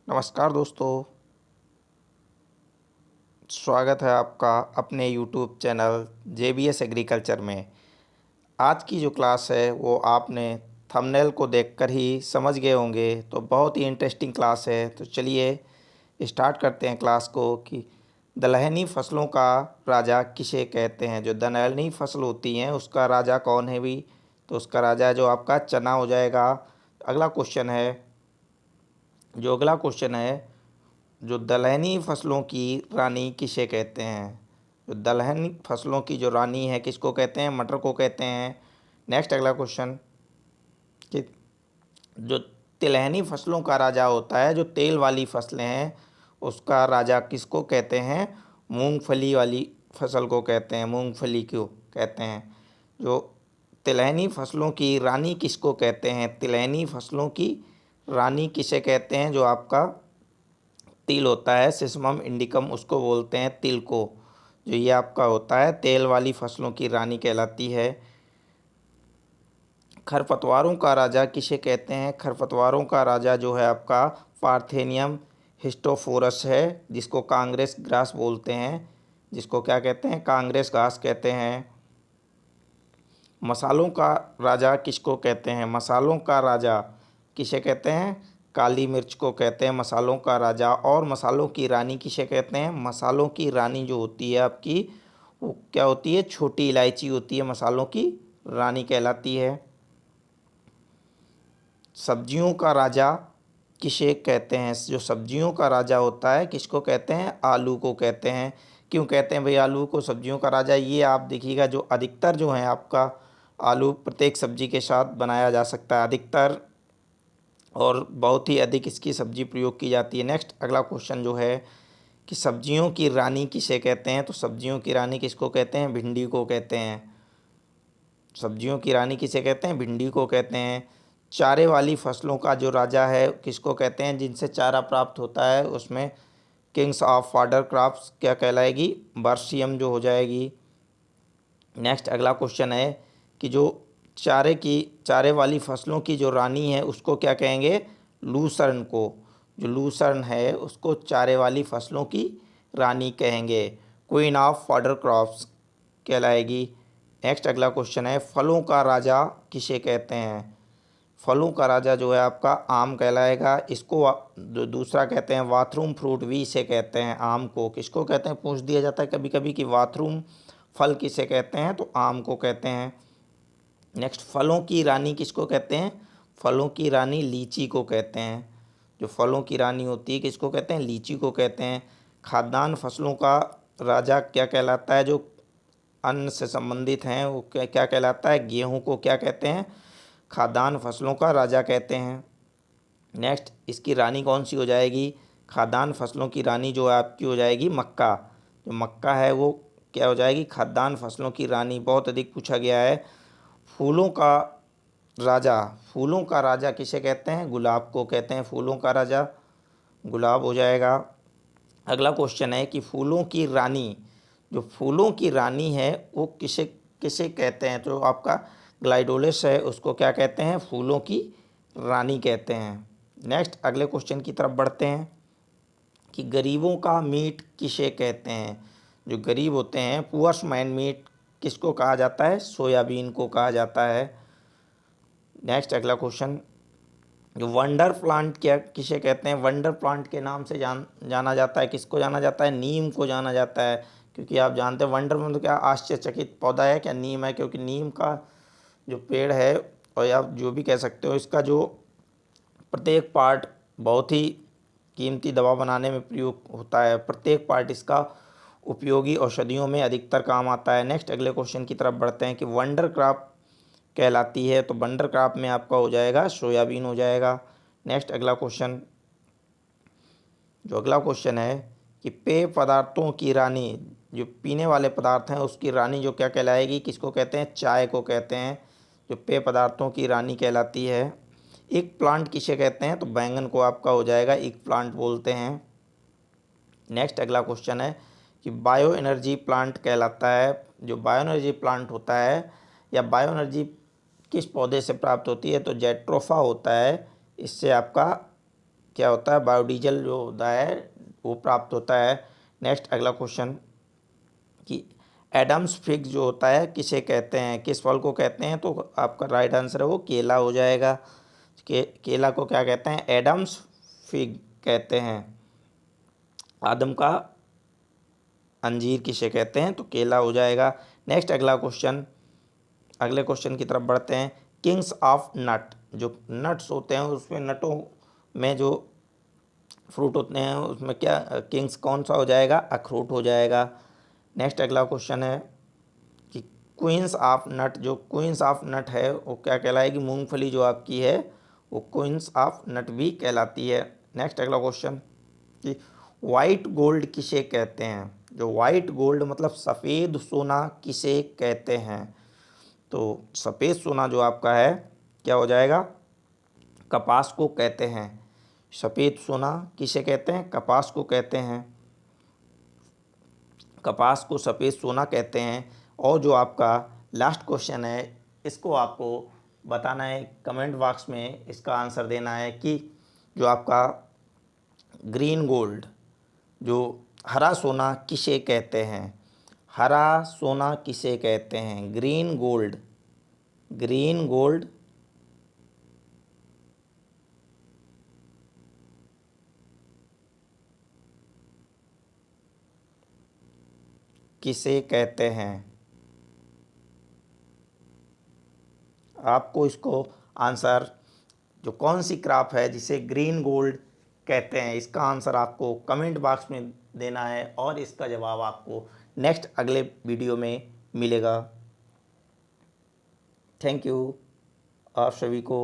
नमस्कार दोस्तों, स्वागत है आपका अपने यूट्यूब चैनल JBS एग्रीकल्चर में। आज की जो क्लास है वो आपने थंबनेल को देखकर ही समझ गए होंगे, तो बहुत ही इंटरेस्टिंग क्लास है। तो चलिए स्टार्ट करते हैं क्लास को कि दलहनी फसलों का राजा किसे कहते हैं। जो दलहनी फसल होती हैं उसका राजा कौन है भी, तो उसका राजा जो आपका चना हो जाएगा। अगला क्वेश्चन है, अगला क्वेश्चन है, जो दलहनी फसलों की रानी किसे कहते हैं। जो दलहनी फसलों की जो रानी है किसको कहते हैं, मटर को कहते हैं। नेक्स्ट अगला क्वेश्चन कि जो तिलहनी फसलों का राजा होता है, जो तेल वाली फसलें हैं उसका राजा किसको कहते हैं, मूंगफली वाली फसल को कहते हैं, मूंगफली को कहते हैं। जो तिलहनी फसलों की रानी किसको कहते हैं, तिलहनी फसलों की रानी किसे कहते हैं, जो आपका तिल होता है सिसमम इंडिकम उसको बोलते हैं, तिल को। जो ये आपका होता है तेल वाली फसलों की रानी कहलाती है। खरपतवारों का राजा किसे कहते हैं, खरपतवारों का राजा जो है आपका पार्थेनियम हिस्टोफोरस है, जिसको कांग्रेस ग्रास बोलते हैं, जिसको क्या कहते हैं, कांग्रेस घास कहते हैं। मसालों का राजा किसको कहते हैं, मसालों का राजा किसे कहते हैं, काली मिर्च को कहते हैं मसालों का राजा। और मसालों की रानी किसे कहते हैं, मसालों की रानी जो होती है आपकी वो क्या होती है, छोटी इलायची होती है, मसालों की रानी कहलाती है। सब्जियों का राजा किसे कहते हैं, जो सब्जियों का राजा होता है किसको कहते हैं, आलू को कहते हैं। क्यों कहते हैं भाई आलू को सब्जियों का राजा, ये आप देखिएगा जो अधिकतर जो है आपका आलू प्रत्येक सब्जी के साथ बनाया जा सकता है अधिकतर, और बहुत ही अधिक इसकी सब्जी प्रयोग की जाती है। नेक्स्ट अगला क्वेश्चन जो है कि सब्जियों की रानी किसे कहते हैं, तो सब्जियों की रानी किसको कहते हैं, भिंडी को कहते हैं। सब्जियों की रानी किसे कहते हैं, भिंडी को कहते हैं। चारे वाली फसलों का जो राजा है किसको कहते हैं, जिनसे चारा प्राप्त होता है, उसमें किंग्स ऑफ फॉडर क्रॉप्स क्या कहलाएगी, बर्सियम जो हो जाएगी। नेक्स्ट अगला क्वेश्चन है कि जो चारे वाली फसलों की जो रानी है उसको क्या कहेंगे, लूसर्न को। जो लूसर्न है उसको चारे वाली फसलों की रानी कहेंगे, क्वीन ऑफ फॉडर क्रॉप्स कहलाएगी। नेक्स्ट अगला क्वेश्चन है, फलों का राजा किसे कहते हैं। फलों का राजा जो है आपका आम कहलाएगा। इसको दूसरा कहते हैं बाथरूम फ्रूट भी इसे कहते हैं, आम को किसको कहते हैं, पूछ दिया जाता है कभी कभी कि बाथरूम फल किसे कहते हैं, तो आम को कहते हैं। नेक्स्ट फलों की रानी किसको कहते हैं, फलों की रानी लीची को कहते हैं। जो फलों की रानी होती है किसको कहते हैं, लीची को कहते हैं। खाद्यान्न फसलों का राजा क्या कहलाता है, जो अन्न से संबंधित हैं वो क्या क्या कहलाता है, गेहूं को क्या कहते हैं, खाद्यान्न फसलों का राजा कहते हैं। नेक्स्ट इसकी रानी कौन सी हो जाएगी, खाद्यान्न फसलों की रानी जो है आपकी हो जाएगी मक्का। जो मक्का है वो क्या हो जाएगी, खाद्यान्न फसलों की रानी। बहुत अधिक पूछा गया है। फूलों का राजा, फूलों का राजा किसे कहते हैं, गुलाब को कहते हैं, फूलों का राजा गुलाब हो जाएगा। अगला क्वेश्चन है कि फूलों की रानी, जो फूलों की रानी है वो किसे किसे कहते हैं, तो आपका ग्लाइडोलिस है उसको क्या कहते हैं, फूलों की रानी कहते हैं। नेक्स्ट अगले क्वेश्चन की तरफ बढ़ते हैं कि गरीबों का मीट किसे कहते हैं। जो गरीब होते हैं पुअर्स मैन मीट किसको कहा जाता है, सोयाबीन को कहा जाता है। नेक्स्ट अगला क्वेश्चन, जो वंडर प्लांट क्या किसे कहते हैं, वंडर प्लांट के नाम से जाना जाता है, किसको जाना जाता है, नीम को जाना जाता है। क्योंकि आप जानते हैं वंडर मतलब क्या, आश्चर्यचकित पौधा है क्या, नीम है, क्योंकि नीम का जो पेड़ है, और आप जो भी कह सकते हो, इसका जो प्रत्येक पार्ट बहुत ही कीमती दवा बनाने में प्रयोग होता है। प्रत्येक पार्ट इसका उपयोगी औषधियों में अधिकतर काम आता है। नेक्स्ट अगले क्वेश्चन की तरफ बढ़ते हैं कि वंडर क्रॉप कहलाती है, तो वंडर क्रॉप में आपका हो जाएगा सोयाबीन हो जाएगा। नेक्स्ट अगला क्वेश्चन, जो अगला क्वेश्चन है कि पेय पदार्थों की रानी, जो पीने वाले पदार्थ हैं उसकी रानी जो क्या कहलाएगी, किसको कहते हैं, चाय को कहते हैं, जो पेय पदार्थों की रानी कहलाती है। एक प्लांट किसे कहते हैं, तो बैंगन को आपका हो जाएगा एक प्लांट बोलते हैं। नेक्स्ट अगला क्वेश्चन है कि बायो एनर्जी प्लांट कहलाता है। जो बायो एनर्जी प्लांट होता है या बायो एनर्जी किस पौधे से प्राप्त होती है, तो जेट्रोफा होता है, इससे आपका क्या होता है, बायोडीजल जो होता है वो प्राप्त होता है। नेक्स्ट अगला क्वेश्चन कि एडम्स फिग जो होता है किसे कहते हैं, किस फल को कहते हैं, तो आपका राइट आंसर है वो केला हो जाएगा। केला को क्या कहते हैं, एडम्स फिग कहते हैं। आदम का अंजीर किसे कहते हैं, तो केला हो जाएगा। नेक्स्ट अगला क्वेश्चन, अगले क्वेश्चन की तरफ बढ़ते हैं। किंग्स ऑफ नट, जो नट्स होते हैं उसमें नटों में जो फ्रूट होते हैं उसमें क्या किंग्स कौन सा हो जाएगा, अखरोट हो जाएगा। नेक्स्ट अगला क्वेश्चन है कि क्वींस ऑफ नट, जो क्वींस ऑफ नट है वो क्या कहलाएगी, मूंगफली जो आपकी है वो क्वींस ऑफ नट भी कहलाती है। नेक्स्ट अगला क्वेश्चन कि वाइट गोल्ड किसे कहते हैं, जो वाइट गोल्ड मतलब सफ़ेद सोना किसे कहते हैं, तो सफ़ेद सोना जो आपका है क्या हो जाएगा, कपास को कहते हैं। सफ़ेद सोना किसे कहते हैं, कपास को कहते हैं, कपास को सफ़ेद सोना कहते हैं। और जो आपका लास्ट क्वेश्चन है इसको आपको बताना है, कमेंट बॉक्स में इसका आंसर देना है कि जो आपका ग्रीन गोल्ड, जो हरा सोना किसे कहते हैं, हरा सोना किसे कहते हैं, ग्रीन गोल्ड, ग्रीन गोल्ड किसे कहते हैं। आपको इसको आंसर, जो कौन सी क्रॉप है जिसे ग्रीन गोल्ड कहते हैं, इसका आंसर आपको कमेंट बॉक्स में देना है और इसका जवाब आपको नेक्स्ट अगले वीडियो में मिलेगा। थैंक यू आप सभी को।